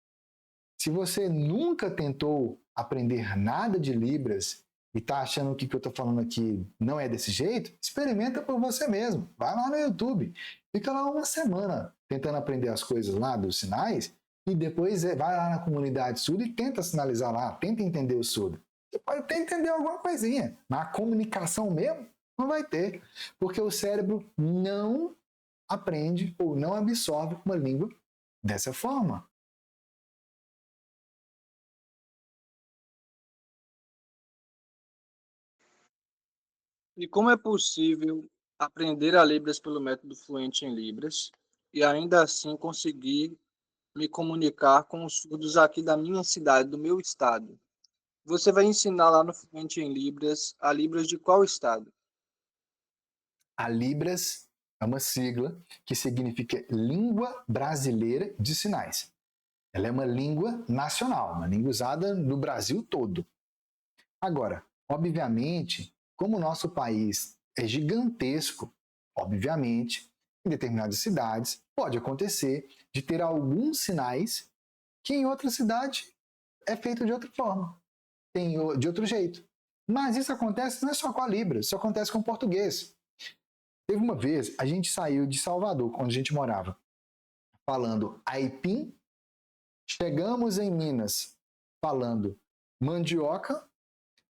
Se você nunca tentou aprender nada de Libras e está achando que o que eu estou falando aqui não é desse jeito, experimenta por você mesmo. Vai lá no YouTube. Fica lá uma semana tentando aprender as coisas lá dos sinais e depois vai lá na comunidade surda e tenta sinalizar lá, tenta entender o surdo. Você pode até entender alguma coisinha, mas a comunicação mesmo não vai ter, porque o cérebro não aprende ou não absorve uma língua dessa forma. E como é possível aprender a Libras pelo método Fluente em Libras e ainda assim conseguir me comunicar com os surdos aqui da minha cidade, do meu estado? Você vai ensinar lá no Fluente em Libras a Libras de qual estado? A Libras é uma sigla que significa Língua Brasileira de Sinais. Ela é uma língua nacional, uma língua usada no Brasil todo. Agora, obviamente, como o nosso país é gigantesco, obviamente, em determinadas cidades pode acontecer de ter alguns sinais que em outra cidade é feito de outra forma, de outro jeito. Mas isso acontece não é só com a Libras, isso acontece com o português. Teve uma vez, a gente saiu de Salvador, onde a gente morava, falando aipim, chegamos em Minas falando mandioca,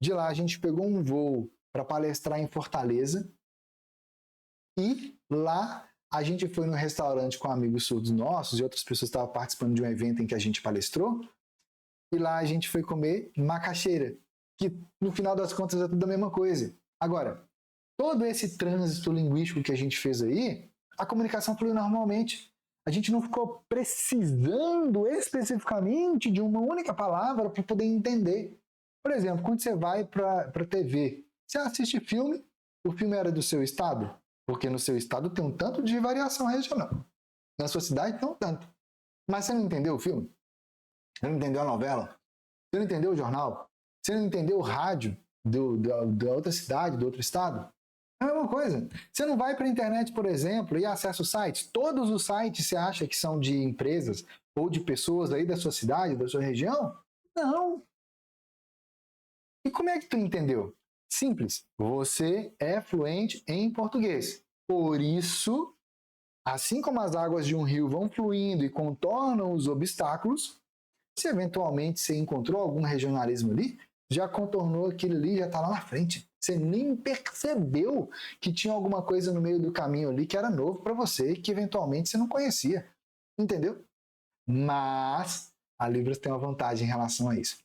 de lá a gente pegou um voo para palestrar em Fortaleza e lá a gente foi no restaurante com amigos surdos nossos e outras pessoas estavam participando de um evento em que a gente palestrou e lá a gente foi comer macaxeira, que no final das contas é tudo a mesma coisa. Agora, todo esse trânsito linguístico que a gente fez aí, a comunicação flui normalmente. A gente não ficou precisando especificamente de uma única palavra para poder entender. Por exemplo, quando você vai para a TV, você assiste filme, o filme era do seu estado, porque no seu estado tem um tanto de variação regional. Na sua cidade, não tanto. Mas você não entendeu o filme? Você não entendeu a novela? Você não entendeu o jornal? Você não entendeu o rádio da outra cidade, do outro estado? É a mesma coisa. Você não vai para a internet, por exemplo, e acessa os sites. Todos os sites você acha que são de empresas ou de pessoas aí da sua cidade, da sua região? Não. E como é que tu entendeu? Simples. Você é fluente em português. Por isso, assim como as águas de um rio vão fluindo e contornam os obstáculos, Se eventualmente você encontrou algum regionalismo ali, já contornou aquilo ali, já está lá na frente. Você nem percebeu que tinha alguma coisa no meio do caminho ali que era novo para você e que eventualmente você não conhecia. Entendeu? Mas a Libras tem uma vantagem em relação a isso.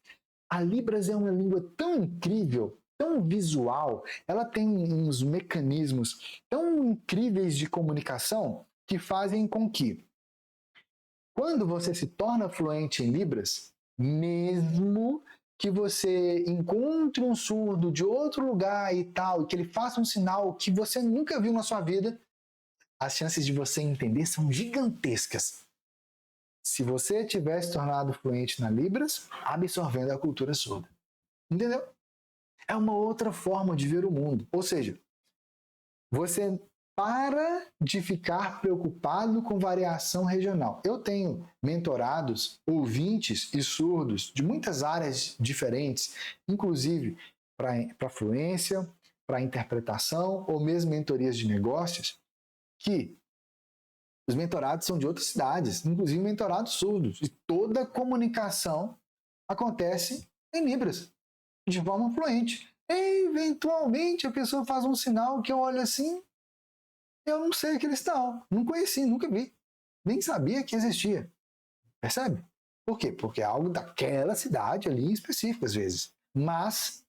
A Libras é uma língua tão incrível, tão visual, ela tem uns mecanismos tão incríveis de comunicação que fazem com que, quando você se torna fluente em Libras, mesmo que você encontre um surdo de outro lugar e tal, e que ele faça um sinal que você nunca viu na sua vida, as chances de você entender são gigantescas. Se você tivesse tornado fluente na Libras, absorvendo a cultura surda. Entendeu? É uma outra forma de ver o mundo. Ou seja, você para de ficar preocupado com variação regional. Eu tenho mentorados, ouvintes e surdos de muitas áreas diferentes, inclusive para fluência, para interpretação ou mesmo mentorias de negócios, que os mentorados são de outras cidades, inclusive mentorados surdos. E toda a comunicação acontece em Libras, de forma fluente. E, eventualmente, a pessoa faz um sinal que eu olho assim, eu não sei aquele sinal, não conheci, nunca vi, nem sabia que existia. Percebe? Por quê? Porque é algo daquela cidade ali em específico, às vezes. Mas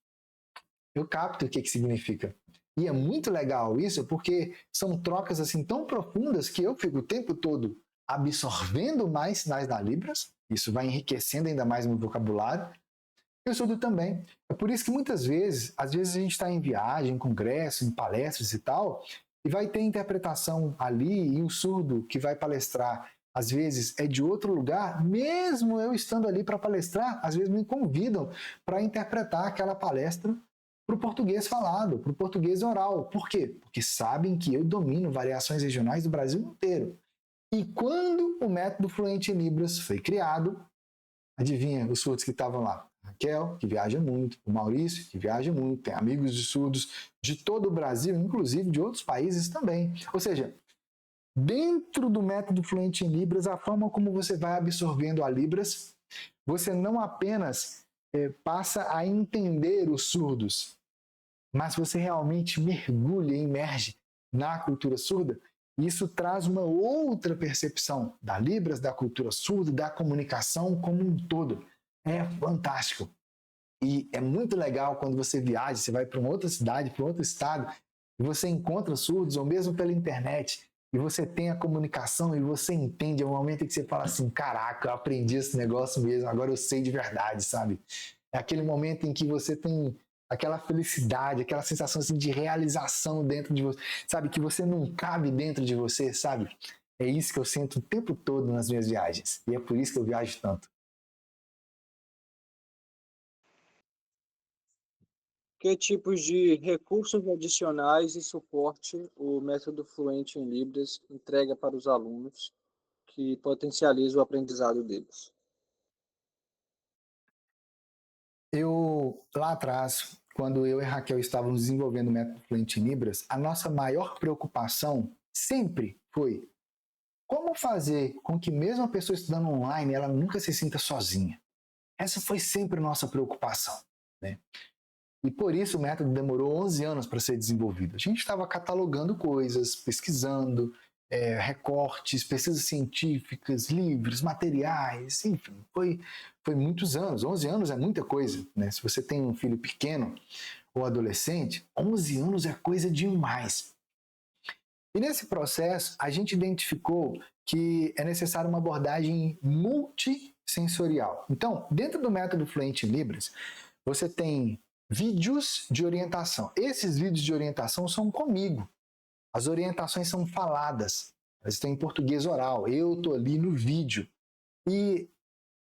eu capto o que significa. E é muito legal isso, porque são trocas assim tão profundas que eu fico o tempo todo absorvendo mais sinais da Libras, isso vai enriquecendo ainda mais meu vocabulário. Eu surdo também. É por isso que muitas vezes, às vezes a gente está em viagem, em congresso, em palestras e tal, e vai ter interpretação ali, e o surdo que vai palestrar, às vezes é de outro lugar, mesmo eu estando ali para palestrar, às vezes me convidam para interpretar aquela palestra para o português falado, para o português oral. Por quê? Porque sabem que eu domino variações regionais do Brasil inteiro. E quando o método Fluente em Libras foi criado, adivinha os surdos que estavam lá? A Raquel, que viaja muito, o Maurício, que viaja muito, tem amigos de surdos de todo o Brasil, inclusive de outros países também. Ou seja, dentro do método Fluente em Libras, a forma como você vai absorvendo a Libras, você não apenas passa a entender os surdos, mas você realmente mergulha e emerge na cultura surda. Isso traz uma outra percepção da Libras, da cultura surda, da comunicação como um todo. É fantástico. E é muito legal quando você viaja, você vai para uma outra cidade, para um outro estado, e você encontra surdos, ou mesmo pela internet, e você tem a comunicação e você entende, é o momento em que você fala assim, caraca, eu aprendi esse negócio mesmo, agora eu sei de verdade, sabe? É aquele momento em que você tem aquela felicidade, aquela sensação assim, de realização dentro de você, sabe? Que você não cabe dentro de você, sabe? É isso que eu sinto o tempo todo nas minhas viagens. E é por isso que eu viajo tanto. Que tipos de recursos adicionais e suporte o método Fluente em Libras entrega para os alunos que potencializa o aprendizado deles? Eu, lá atrás, quando eu e Raquel estávamos desenvolvendo o método Fluente em Libras, a nossa maior preocupação sempre foi como fazer com que mesmo a pessoa estudando online, ela nunca se sinta sozinha. Essa foi sempre a nossa preocupação, né? E por isso o método demorou 11 anos para ser desenvolvido. A gente estava catalogando coisas, pesquisando, recortes, pesquisas científicas, livros, materiais, enfim, foi muitos anos. 11 anos é muita coisa, né? Se você tem um filho pequeno ou adolescente, 11 anos é coisa demais. E nesse processo, a gente identificou que é necessário uma abordagem multissensorial. Então, dentro do método Fluente em Libras, você tem vídeos de orientação. Esses vídeos de orientação são comigo. As orientações são faladas. Elas estão em português oral. Eu estou ali no vídeo. E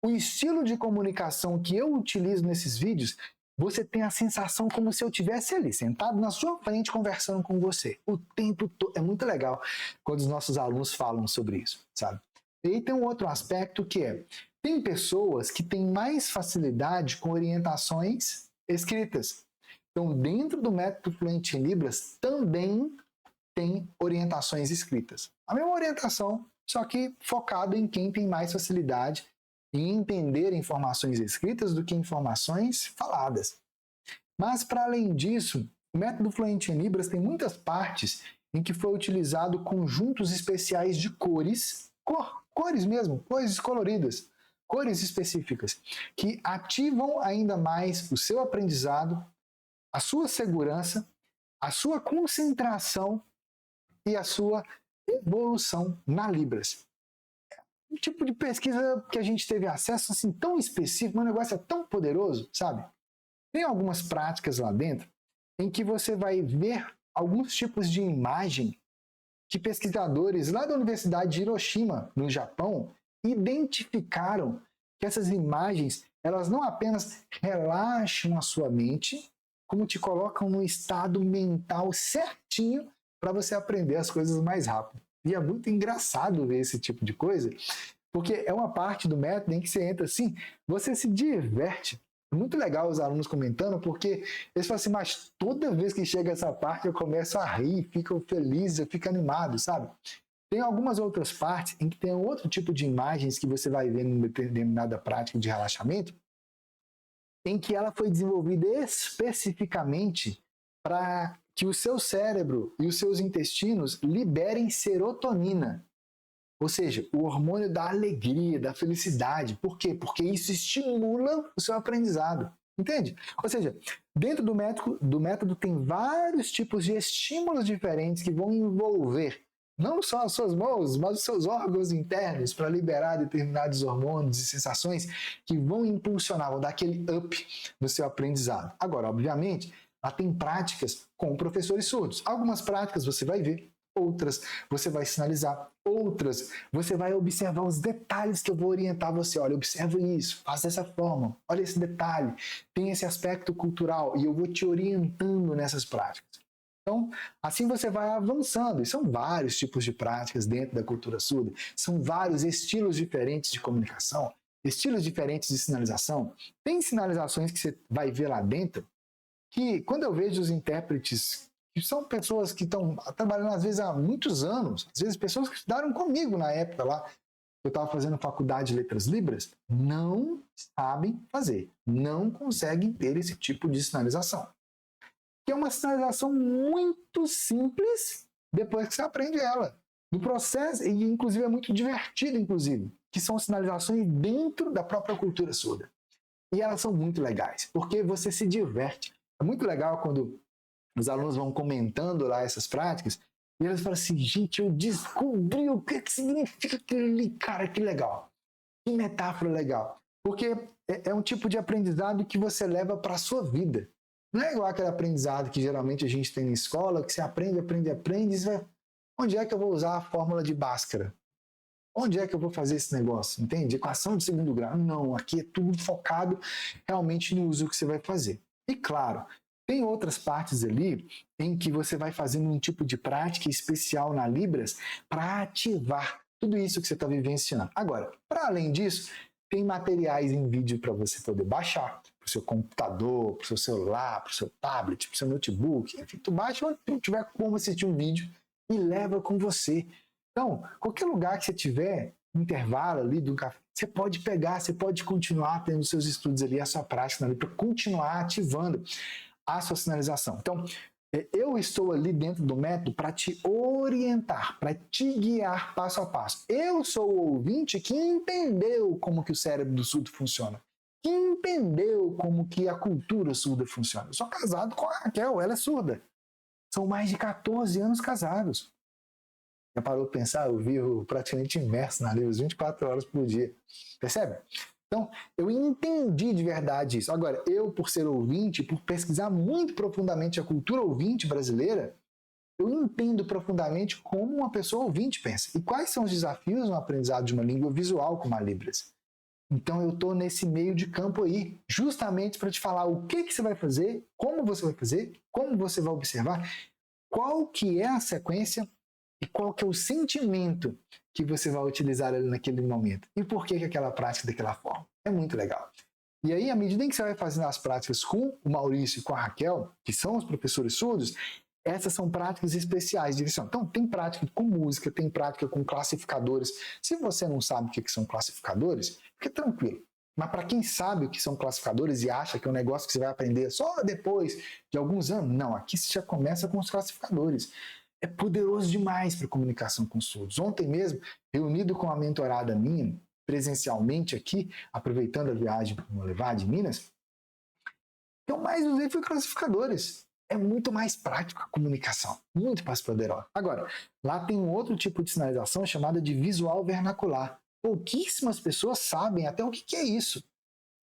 o estilo de comunicação que eu utilizo nesses vídeos, você tem a sensação como se eu estivesse ali, sentado na sua frente, conversando com você. O tempo todo. É muito legal quando os nossos alunos falam sobre isso, sabe? E aí tem um outro aspecto que é, tem pessoas que têm mais facilidade com orientações escritas. Então, dentro do método Fluente em Libras, também tem orientações escritas. A mesma orientação, só que focado em quem tem mais facilidade em entender informações escritas do que informações faladas. Mas, para além disso, o método Fluente em Libras tem muitas partes em que foi utilizado conjuntos especiais de cores, cores mesmo, cores coloridas, cores específicas, que ativam ainda mais o seu aprendizado, a sua segurança, a sua concentração e a sua evolução na Libras. Um tipo de pesquisa que a gente teve acesso assim tão específico, um negócio é tão poderoso, sabe? Tem algumas práticas lá dentro em que você vai ver alguns tipos de imagem que pesquisadores lá da Universidade de Hiroshima, no Japão, identificaram que essas imagens, elas não apenas relaxam a sua mente, como te colocam no estado mental certinho para você aprender as coisas mais rápido. E é muito engraçado ver esse tipo de coisa, porque é uma parte do método em que você entra assim, você se diverte. É muito legal os alunos comentando, porque eles falam assim, mas toda vez que chega essa parte eu começo a rir, fico feliz, eu fico animado, sabe? Tem algumas outras partes em que tem outro tipo de imagens que você vai ver em determinada prática de relaxamento, em que ela foi desenvolvida especificamente para que o seu cérebro e os seus intestinos liberem serotonina. Ou seja, o hormônio da alegria, da felicidade. Por quê? Porque isso estimula o seu aprendizado. Entende? Ou seja, dentro do método tem vários tipos de estímulos diferentes que vão envolver não só as suas mãos, mas os seus órgãos internos para liberar determinados hormônios e sensações que vão impulsionar, vão dar aquele up no seu aprendizado. Agora, obviamente, lá tem práticas com professores surdos. Algumas práticas você vai ver, outras você vai sinalizar, outras você vai observar os detalhes que eu vou orientar você. Olha, observa isso, faz dessa forma, olha esse detalhe, tem esse aspecto cultural e eu vou te orientando nessas práticas. Então, assim você vai avançando. E são vários tipos de práticas dentro da cultura surda, são vários estilos diferentes de comunicação, estilos diferentes de sinalização. Tem sinalizações que você vai ver lá dentro que, quando eu vejo os intérpretes, que são pessoas que estão trabalhando às vezes há muitos anos, às vezes pessoas que estudaram comigo na época lá, eu estava fazendo faculdade de letras libras, não sabem fazer, não conseguem ter esse tipo de sinalização. Que é uma sinalização muito simples depois que você aprende ela. No processo, e inclusive é muito divertido, inclusive, que são sinalizações dentro da própria cultura surda. E elas são muito legais, porque você se diverte. É muito legal quando os alunos vão comentando lá essas práticas, e eles falam assim, gente, eu descobri o que significa aquele cara, que legal. Que metáfora legal. Porque é um tipo de aprendizado que você leva para a sua vida. Não é igual aquele aprendizado que geralmente a gente tem na escola, que você aprende, e você vai... Onde é que eu vou usar a fórmula de Bhaskara? Onde é que eu vou fazer esse negócio? Entende? Equação de segundo grau. Não, aqui é tudo focado realmente no uso que você vai fazer. E claro, tem outras partes ali em que você vai fazendo um tipo de prática especial na Libras para ativar tudo isso que você está vivenciando. Agora, para além disso, tem materiais em vídeo para você poder baixar para o seu computador, para o seu celular, para o seu tablet, para o seu notebook. Enfim, tu baixa onde tu tiver como assistir um vídeo e leva com você. Então, qualquer lugar que você tiver, intervalo ali do café, você pode pegar, você pode continuar tendo seus estudos ali, a sua prática ali, para continuar ativando a sua sinalização. Então, eu estou ali dentro do método para te orientar, para te guiar passo a passo. Eu sou o ouvinte que entendeu como que o cérebro do surdo funciona, que entendeu como que a cultura surda funciona. Eu sou casado com a Raquel, ela é surda. São mais de 14 anos casados. Já parou para pensar? Eu vivo praticamente imerso na Libras 24 horas por dia. Percebe? Então, eu entendi de verdade isso. Agora, eu, por ser ouvinte, por pesquisar muito profundamente a cultura ouvinte brasileira, eu entendo profundamente como uma pessoa ouvinte pensa. E quais são os desafios no aprendizado de uma língua visual como a Libras. Então, eu estou nesse meio de campo aí, justamente para te falar o que você vai fazer, como você vai observar, qual que é a sequência e qual que é o sentimento que você vai utilizar ali naquele momento. E por que aquela prática daquela forma. É muito legal. E aí, à medida em que você vai fazendo as práticas com o Maurício e com a Raquel, que são os professores surdos, Essas são práticas especiais de direção. Então, tem prática com música, tem prática com classificadores. Se você não sabe o que são classificadores, fica tranquilo. Mas para quem sabe o que são classificadores e acha que é um negócio que você vai aprender só depois de alguns anos, não, aqui você já começa com os classificadores. É poderoso demais para comunicação com surdos. Ontem mesmo, reunido com uma mentorada minha, presencialmente aqui, aproveitando a viagem para o Levar de Minas, o que eu mais usei foi classificadores. É muito mais prático a comunicação, muito mais poderosa. Agora, lá tem um outro tipo de sinalização chamada de visual vernacular. Pouquíssimas pessoas sabem até o que é isso.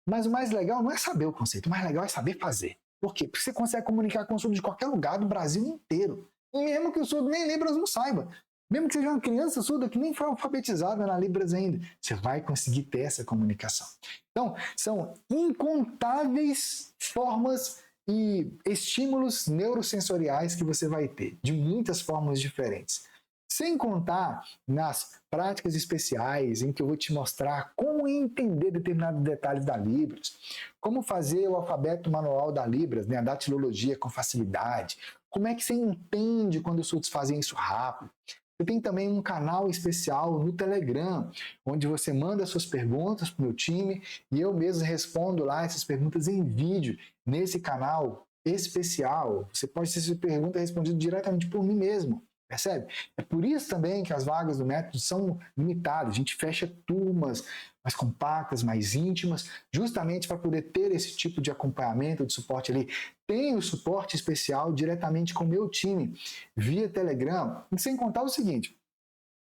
Mas o mais legal não é saber o conceito, o mais legal é saber fazer. Por quê? Porque você consegue comunicar com o surdo de qualquer lugar do Brasil inteiro. E mesmo que o surdo nem Libras não saiba. Mesmo que seja uma criança surda que nem foi alfabetizada na Libras ainda, você vai conseguir ter essa comunicação. Então, são incontáveis formas e estímulos neurosensoriais que você vai ter, de muitas formas diferentes. Sem contar nas práticas especiais, em que eu vou te mostrar como entender determinados detalhes da Libras, como fazer o alfabeto manual da Libras, né, a datilologia com facilidade, como é que você entende quando os surdos fazem isso rápido. Você tem também um canal especial no Telegram, onde você manda suas perguntas para o meu time e eu mesmo respondo lá essas perguntas em vídeo nesse canal especial. Você pode ter sua pergunta respondida diretamente por mim mesmo. Percebe? É por isso também que as vagas do método são limitadas. A gente fecha turmas mais compactas, mais íntimas, justamente para poder ter esse tipo de acompanhamento, de suporte ali. Tem o suporte especial diretamente com o meu time, via Telegram. E sem contar o seguinte,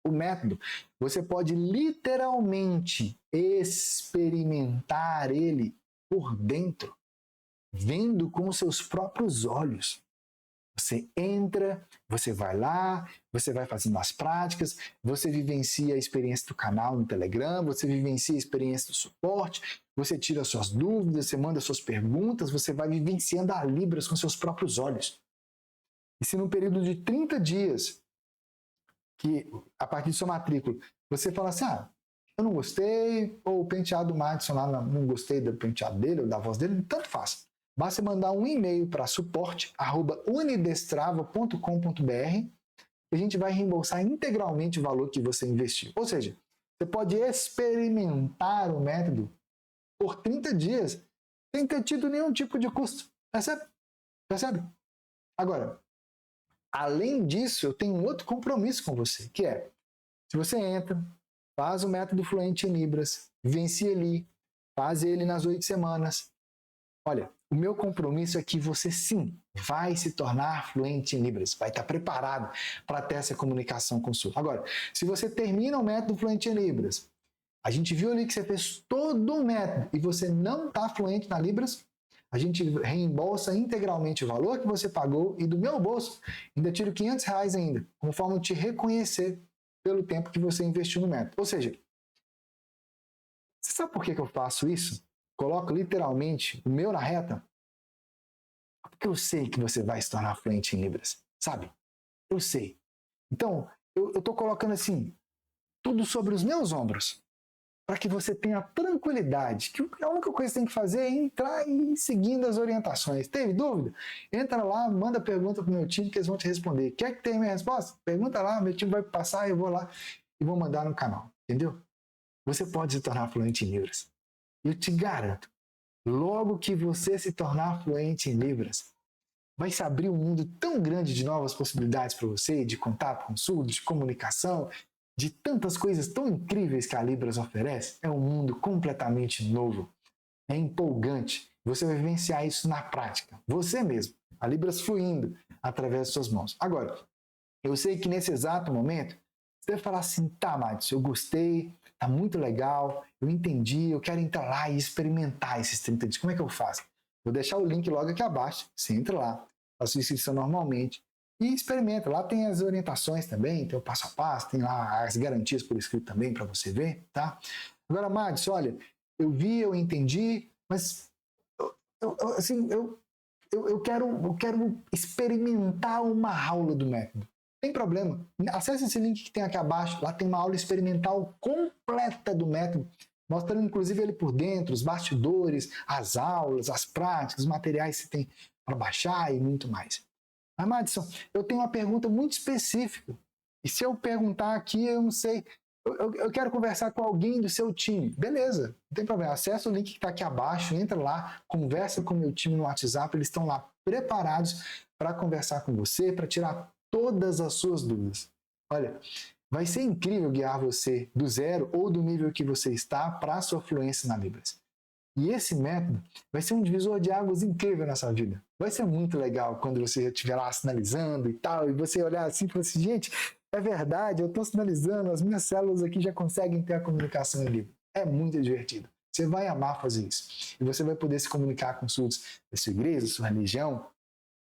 o método, você pode literalmente experimentar ele por dentro, vendo com seus próprios olhos. Você entra, você vai lá, você vai fazendo as práticas, você vivencia a experiência do canal no Telegram, você vivencia a experiência do suporte, você tira suas dúvidas, você manda suas perguntas, você vai vivenciando a Libras com seus próprios olhos. E se no período de 30 dias, que a partir de sua matrícula, você fala assim, eu não gostei, ou o penteado do Madison lá, não gostei do penteado dele ou da voz dele, tanto faz. Basta mandar um e-mail para suporte@unidestrava.com.br e a gente vai reembolsar integralmente o valor que você investiu. Ou seja, você pode experimentar o método por 30 dias sem ter tido nenhum tipo de custo. Percebe? Percebe? Agora, além disso, eu tenho um outro compromisso com você, que é, se você entra, faz o método Fluente em Libras, vivencia ali, faz ele nas 8 semanas. Olha, o meu compromisso é que você sim vai se tornar fluente em Libras, vai estar preparado para ter essa comunicação com o surdo. Agora, se você termina o método Fluente em Libras, a gente viu ali que você fez todo o método e você não está fluente na Libras, a gente reembolsa integralmente o valor que você pagou e do meu bolso ainda tiro R$500 ainda, como forma de te reconhecer pelo tempo que você investiu no método. Ou seja, você sabe por que eu faço isso? Coloco literalmente o meu na reta, porque eu sei que você vai se tornar fluente em Libras, sabe? Eu sei. Então, eu estou colocando assim, tudo sobre os meus ombros, para que você tenha tranquilidade, que a única coisa que você tem que fazer é entrar e ir seguindo as orientações. Teve dúvida? Entra lá, manda pergunta para o meu time que eles vão te responder. Quer que tenha minha resposta? Pergunta lá, meu time vai passar, eu vou lá e vou mandar no canal, entendeu? Você pode se tornar fluente em Libras. Eu te garanto, logo que você se tornar fluente em Libras, vai se abrir um mundo tão grande de novas possibilidades para você, de contato com surdos, de comunicação, de tantas coisas tão incríveis que a Libras oferece. É um mundo completamente novo. É empolgante. Você vai vivenciar isso na prática. Você mesmo. A Libras fluindo através de suas mãos. Agora, eu sei que nesse exato momento, você vai falar assim, tá, Madison, eu gostei, tá muito legal, eu entendi, eu quero entrar lá e experimentar esses 30 dias. Como é que eu faço? Vou deixar o link logo aqui abaixo, você entra lá, faz sua inscrição normalmente e experimenta. Lá tem as orientações também, tem o passo a passo, tem lá as garantias por escrito também para você ver, tá? Agora, Madison, olha, eu vi, eu entendi, mas eu quero experimentar uma aula do método. Tem problema. Acesse esse link que tem aqui abaixo. Lá tem uma aula experimental completa do método, mostrando inclusive ele por dentro, os bastidores, as aulas, as práticas, os materiais que você tem para baixar e muito mais. Mas, Madison, eu tenho uma pergunta muito específica. E se eu perguntar aqui, eu não sei. Eu quero conversar com alguém do seu time. Beleza, não tem problema. Acessa o link que está aqui abaixo, entra lá, conversa com o meu time no WhatsApp. Eles estão lá preparados para conversar com você, para tirar todas as suas dúvidas. Olha, vai ser incrível guiar você do zero ou do nível que você está para a sua fluência na Libras. E esse método vai ser um divisor de águas incrível na sua vida. Vai ser muito legal quando você estiver lá sinalizando e tal, e você olhar assim e falar assim, gente, é verdade, eu estou sinalizando, as minhas células aqui já conseguem ter a comunicação em Libra. É muito divertido. Você vai amar fazer isso. E você vai poder se comunicar com os surdos da sua igreja, da sua religião,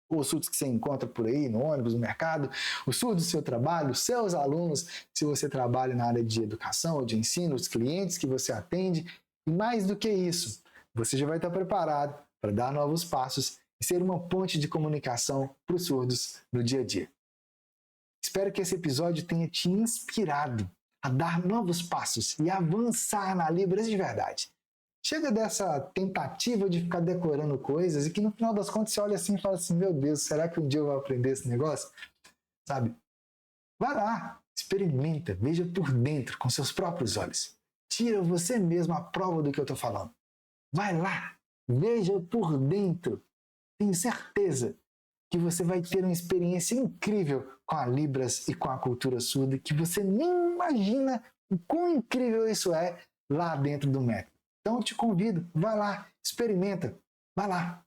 ou os surdos que você encontra por aí, no ônibus, no mercado, os surdos do seu trabalho, os seus alunos, se você trabalha na área de educação ou de ensino, os clientes que você atende. E mais do que isso, você já vai estar preparado para dar novos passos e ser uma ponte de comunicação para os surdos no dia a dia. Espero que esse episódio tenha te inspirado a dar novos passos e avançar na Libras de verdade. Chega dessa tentativa de ficar decorando coisas e que no final das contas você olha assim e fala assim, meu Deus, será que um dia eu vou aprender esse negócio? Sabe? Vai lá, experimenta, veja por dentro com seus próprios olhos. Tira você mesmo a prova do que eu estou falando. Vai lá, veja por dentro. Tenho certeza que você vai ter uma experiência incrível com a Libras e com a cultura surda, que você nem imagina o quão incrível isso é lá dentro do método. Então eu te convido, vai lá, experimenta, vai lá.